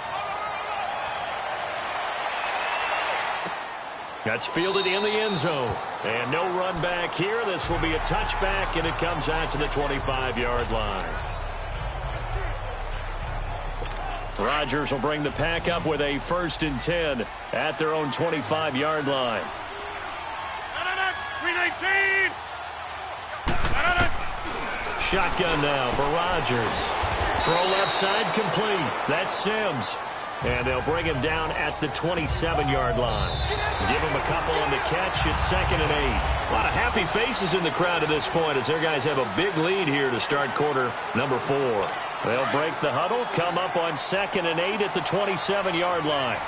That's fielded in the end zone. And no run back here. This will be a touchback, and it comes out to the 25-yard line. Rodgers will bring the pack up with a 1st and 10 at their own 25-yard line.
319.
Shotgun now for Rodgers. Throw left side complete. That's Sims. And they'll bring him down at the 27-yard line. Give him a couple on the catch. It's 2nd and 8. A lot of happy faces in the crowd at this point as their guys have a big lead here to start quarter number 4. They'll break the huddle, come up on 2nd and 8 at the 27-yard line.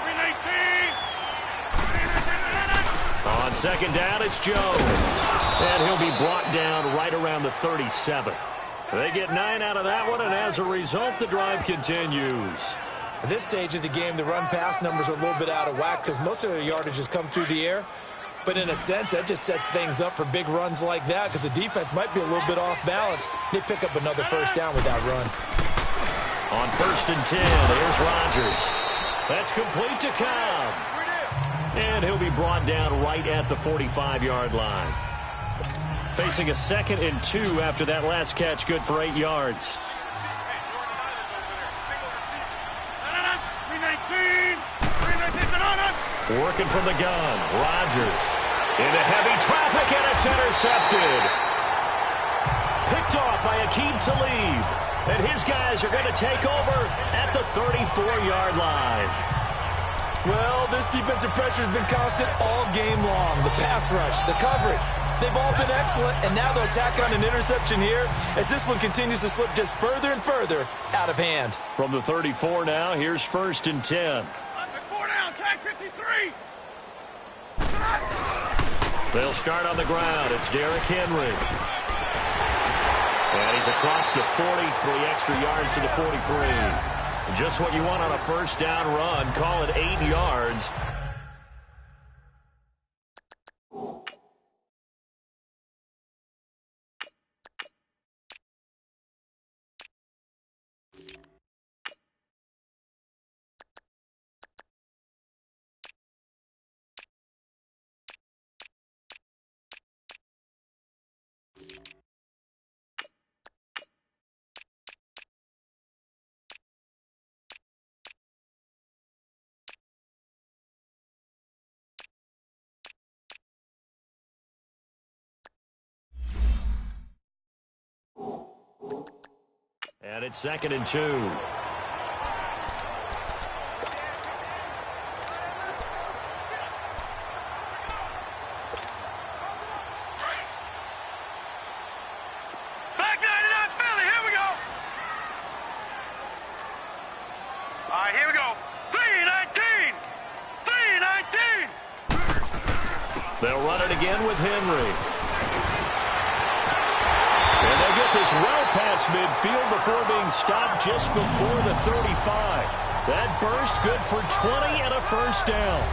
319.
On 2nd down, it's Jones. And he'll be brought down right around the 37. They get 9 out of that one, and as a result, the drive continues.
At this stage of the game, the run-pass numbers are a little bit out of whack because most of their yardage has come through the air. But in a sense, that just sets things up for big runs like that because the defense might be a little bit off balance. They pick up another 1st down with that run.
On 1st and 10, here's Rodgers. That's complete to Cobb. And he'll be brought down right at the 45-yard line. Facing a 2nd and 2 after that last catch, good for 8 yards.
319.
Working from the gun, Rodgers into heavy traffic, and it's intercepted. Picked off by Aqib Talib, and his guys are going to take over at the 34-yard line.
Well, this defensive pressure has been constant all game long. The pass rush, the coverage, they've all been excellent, and now they'll tack on an interception here as this one continues to slip just further and further out of hand.
From the 34 now, here's 1st and 10.
4 down, tag 53.
They'll start on the ground. It's Derrick Henry. And he's across the 40, 3 extra yards to the 43. Just what you want on a 1st down run. Call it 8 yards. And it's 2nd and 2.
Back 99, Philly, here we go. All right, here we go. 319. 319.
They'll run it again with Henry. And they'll get this well past midfield before being stopped just before the 35. That burst good for 20 and a 1st down.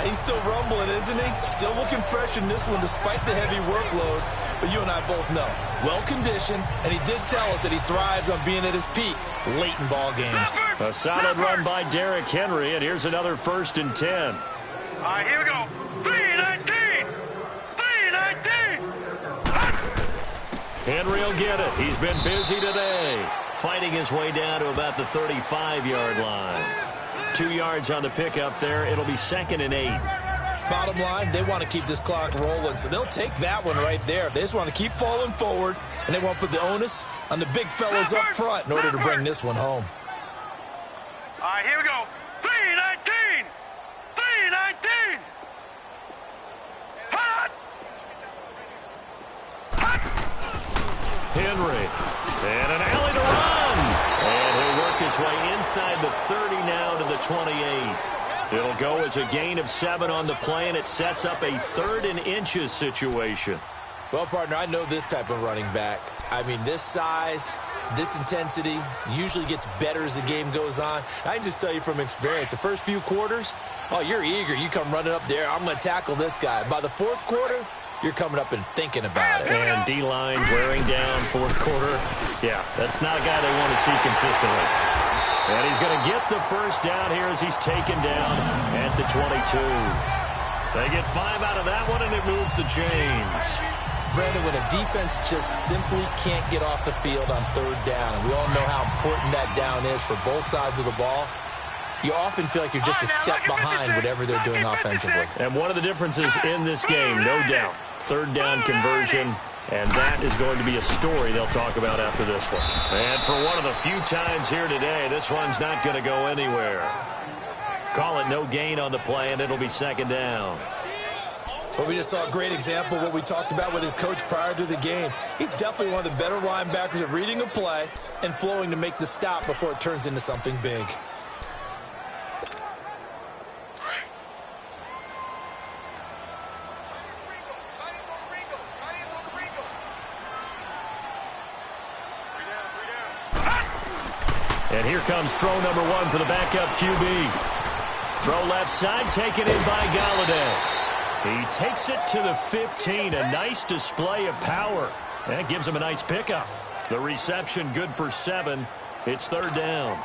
He's still rumbling, isn't he? Still looking fresh in this one despite the heavy workload. But you and I both know, well-conditioned, and he did tell us that he thrives on being at his peak late in ball games.
A solid run by Derrick Henry, and here's another 1st and 10.
All right, here we go. 319. 319.
Henry will get it. He's been busy today, fighting his way down to about the 35-yard line. 2 yards on the pickup there. It'll be 2nd and 8.
Bottom line, they want to keep this clock rolling, so they'll take that one right there. They just want to keep falling forward, and they want to put the onus on the big fellas up front in order to bring this one home.
All right, here we go. 3-19. 3-19. Hot.
Henry, and an alley to run. And he'll work his way inside the 30 now to the 28. It'll go as a gain of 7 on the play, and it sets up a 3rd and inches situation.
Well, partner, I know this type of running back. I mean, this size, this intensity usually gets better as the game goes on. I can just tell you from experience, the first few quarters, oh, you're eager. You come running up there, I'm going to tackle this guy. By the 4th quarter, you're coming up and thinking about it.
And D-line wearing down 4th quarter. Yeah, that's not a guy they want to see consistently. And he's going to get the first down here as he's taken down at the 22. They get 5 out of that one, and it moves the chains.
Brandon, when a defense just simply can't get off the field on 3rd down, and we all know how important that down is for both sides of the ball, you often feel like you're just a step behind whatever they're doing offensively.
And one of the differences in this game, no doubt, 3rd down conversion, and that is going to be a story they'll talk about after this one. And for one of the few times here today, this one's not going to go anywhere. Call it no gain on the play, and it'll be 2nd down.
Well, we just saw a great example of what we talked about with his coach prior to the game. He's definitely one of the better linebackers at reading a play and flowing to make the stop before it turns into something big.
And here comes throw number 1 for the backup QB. Throw left side, taken in by Galladay. He takes it to the 15. A nice display of power. And it gives him a nice pickup. The reception good for 7. It's 3rd down.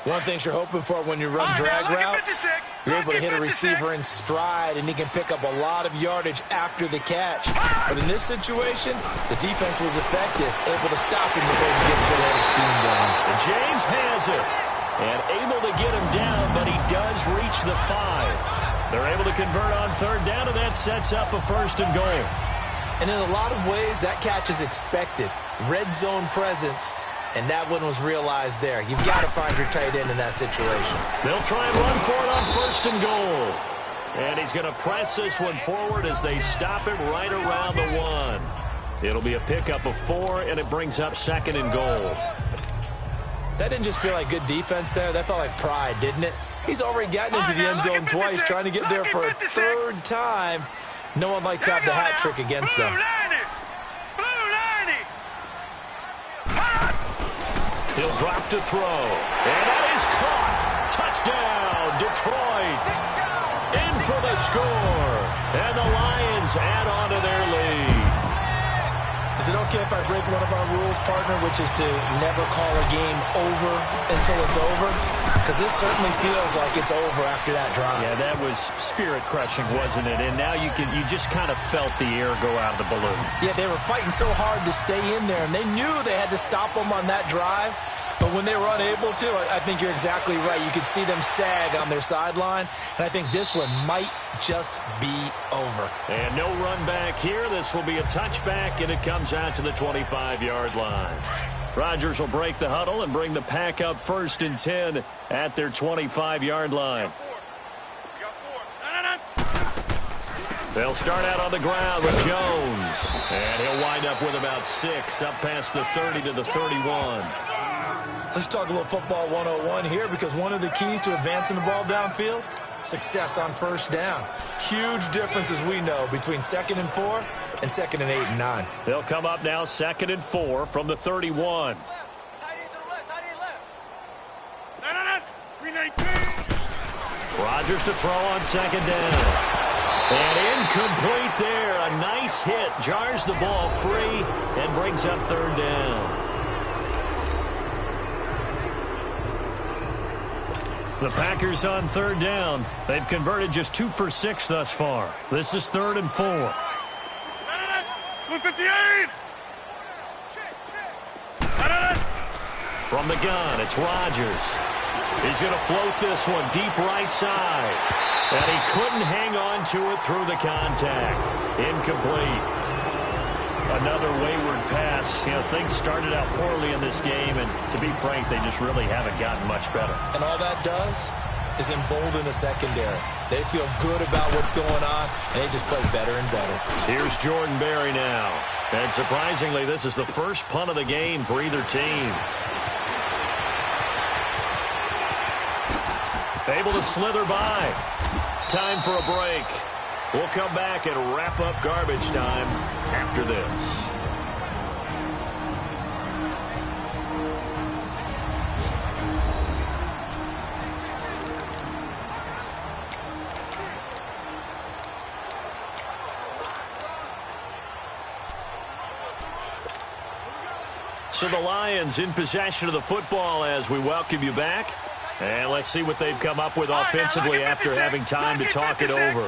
One thing you're hoping for when you run drag routes, you're able to hit a receiver in stride, and he can pick up a lot of yardage after the catch. But in this situation, the defense was effective, able to stop him before he get a good head of steam going.
And James has it, and able to get him down, but he does reach the 5. They're able to convert on 3rd down, and that sets up a 1st and goal.
And in a lot of ways, that catch is expected. Red zone presence. And that one was realized there. You've got to find your tight end in that situation.
They'll try and run for it on 1st and goal. And he's going to press this one forward as they stop him right around the 1. It'll be a pickup of 4, and it brings up 2nd and goal.
That didn't just feel like good defense there. That felt like pride, didn't it? He's already gotten into the end zone twice, trying to get there for a 3rd time. No one likes to have the hat trick against them.
He'll drop to throw. And that is caught. Touchdown, Detroit. In for the score. And the Lions add on to their lead.
Is it okay if I break one of our rules, partner, which is to never call a game over until it's over? Because this certainly feels like it's over after that drive.
Yeah, that was spirit-crushing, wasn't it? And now you just kind of felt the air go out of the balloon.
Yeah, they were fighting so hard to stay in there, and they knew they had to stop them on that drive. But when they were unable to, I think you're exactly right. You could see them sag on their sideline, and I think this one might just be over.
And no run back here. This will be a touchback, and it comes out to the 25-yard line. Rodgers will break the huddle and bring the pack up 1st and 10 at their 25-yard line. They'll start out on the ground with Jones. And he'll wind up with about 6, up past the 30 to the 31.
Let's talk a little football 101 here, because one of the keys to advancing the ball downfield, success on 1st down. Huge difference, as we know, between 2nd and 4 and 2nd and 8 and 9.
They'll come up now 2nd and 4 from the 31. Rodgers to throw on 2nd down. And incomplete there. A nice hit. Jars the ball free and brings up 3rd down. The Packers on 3rd down. They've converted just 2 for 6 thus far. This is 3rd and 4.
158.
From the gun, it's Rodgers. He's going to float this one deep right side. And he couldn't hang on to it through the contact. Incomplete. Another wayward pass. You know, things started out poorly in this game, and to be frank, they just really haven't gotten much better.
And all that does is embolden the secondary. They feel good about what's going on, and they just play better and better.
Here's Jordan Berry now. And surprisingly, this is the first punt of the game for either team. Able to slither by. Time for a break. We'll come back and wrap up garbage time after this. So the Lions in possession of the football as we welcome you back. And let's see what they've come up with offensively after having time to talk it over.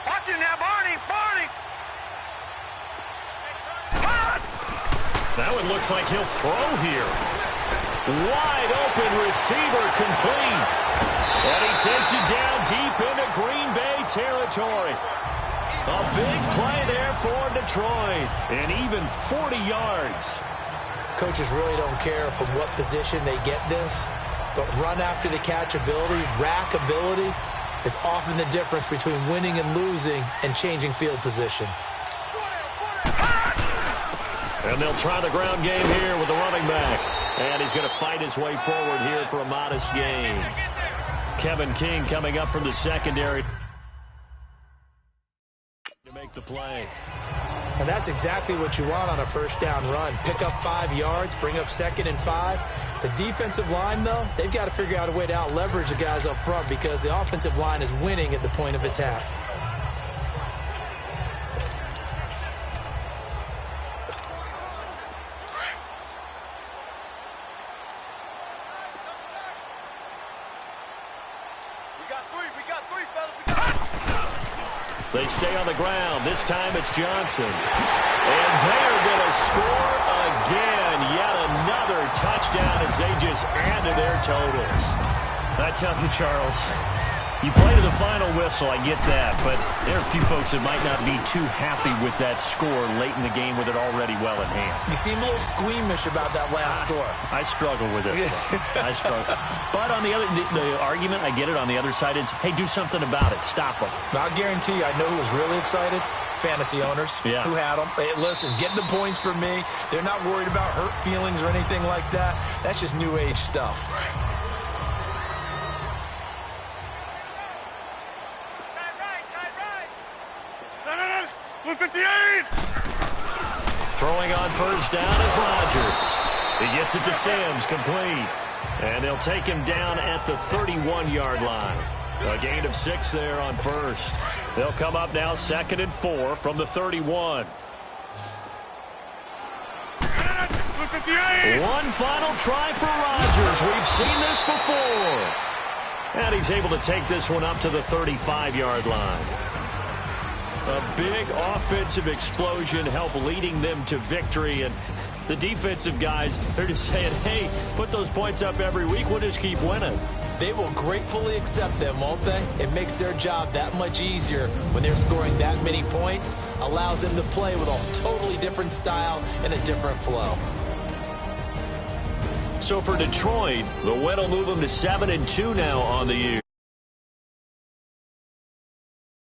Watch it now, Barney.
That one looks like he'll throw here. Wide open receiver complete. And he takes it down deep into Green Bay territory. A big play there for Detroit. And even 40 yards.
Coaches really don't care from what position they get this, but run after the catch ability, rack ability, is often the difference between winning and losing and changing field position.
And they'll try the ground game here with the running back. And he's going to fight his way forward here for a modest gain. Kevin King coming up from the secondary to make the play.
And that's exactly what you want on a first down run. Pick up 5 yards, bring up 2nd and 5. The defensive line, though, they've got to figure out a way to out-leverage the guys up front because the offensive line is winning at the point of attack.
They stay on the ground. This time it's Johnson. And they're going to score again. Yet another touchdown as they just add to their totals.
I tell you, Charles, you play to the final whistle, I get that, but there are a few folks that might not be too happy with that score late in the game with it already well in hand.
You seem a little squeamish about that last score.
I struggle with this one. I struggle. But on the other, the argument, I get it, on the other side is, hey, do something about it. Stop them.
I'll guarantee you, I know who was really excited. Fantasy owners who had them. Hey, listen, get the points for me. They're not worried about hurt feelings or anything like that. That's just new age stuff.
Blue 58!
Throwing on first down is Rodgers. He gets it to Sims, complete. And they'll take him down at the 31-yard line. A gain of 6 there on first. They'll come up now 2nd and 4 from the 31.
Blue 58!
One final try for Rodgers. We've seen this before. And he's able to take this one up to the 35-yard line. A big offensive explosion helped leading them to victory. And the defensive guys, they're just saying, hey, put those points up every week. We'll just keep winning.
They will gratefully accept them, won't they? It makes their job that much easier when they're scoring that many points. Allows them to play with a totally different style and a different flow.
So for Detroit, the win will move them to 7-2 now on the year.